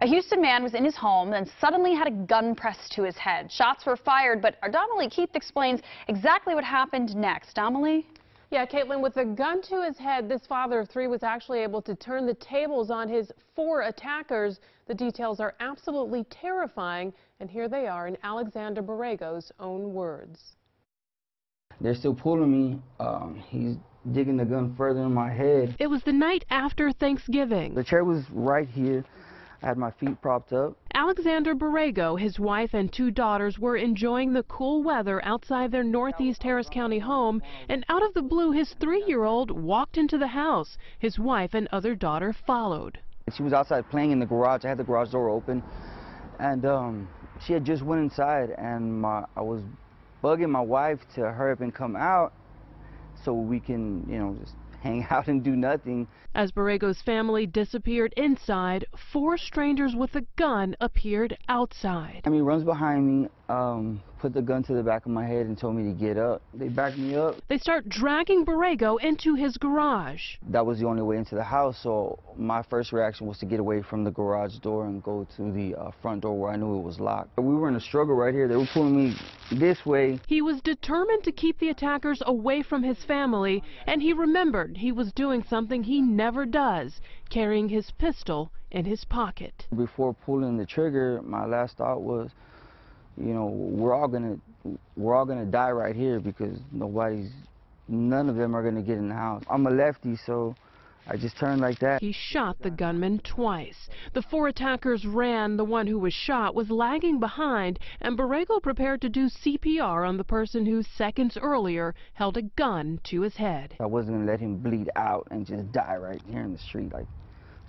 A Houston man was in his home and suddenly had a gun pressed to his head. Shots were fired, but our Donnelly Keith explains exactly what happened next. Donnelly? Yeah, Caitlin, with a gun to his head, this father of three was actually able to turn the tables on his four attackers. The details are absolutely terrifying, and here they are in Alexander Borrego's own words. They're still pulling me. He's digging the gun further in my head. It was the night after Thanksgiving. The chair was right here. I had my feet propped up. Alexander Borrego, his wife and two daughters were enjoying the cool weather outside their northeast Harris County home, and out of the blue, his 3-year-old walked into the house. His wife and other daughter followed. She was outside playing in the garage. I had the garage door open, and she had just went inside, and I was bugging my wife to hurry up and come out so we can, just hang out and do nothing. As Borrego's family disappeared inside, 4 strangers with a gun appeared outside. He runs behind me, put the gun to the back of my head and told me to get up. They backed me up. They start dragging Borrego into his garage. That was the only way into the house, so my first reaction was to get away from the garage door and go to the front door where I knew it was locked. We were in a struggle right here. They were pulling me this way. He was determined to keep the attackers away from his family, and he remembered he was doing something he never does, carrying his pistol in his pocket. Before pulling the trigger, my last thought was, we're all gonna die right here because none of them are gonna get in the house. I'm a lefty, so I just turned like that. He shot the gunman twice. The 4 attackers ran. The one who was shot was lagging behind, and Borrego prepared to do CPR on the person who seconds earlier held a gun to his head. I wasn't gonna let him bleed out and just die right here in the street like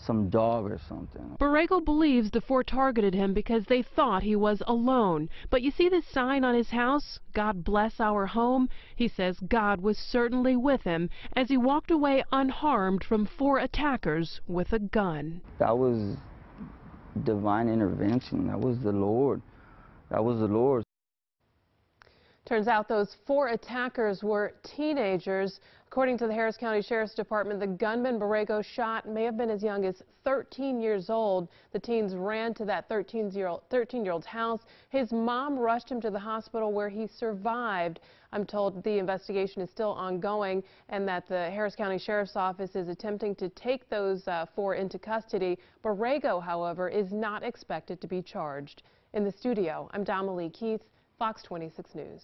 some dog or something. Borrego believes the 4 targeted him because they thought he was alone. But you see this sign on his house, "God bless our home"? He says God was certainly with him as he walked away unharmed from 4 attackers with a gun. That was divine intervention. That was the Lord. That was the Lord. Turns out those 4 attackers were teenagers. According to the Harris County Sheriff's Department, the gunman Borrego shot may have been as young as 13 years old. The teens ran to that 13-year-old's house. His mom rushed him to the hospital where he survived. I'm told the investigation is still ongoing and that the Harris County Sheriff's Office is attempting to take those 4 into custody. Borrego, however, is not expected to be charged. In the studio, I'm Donnelly Keith, Fox 26 News.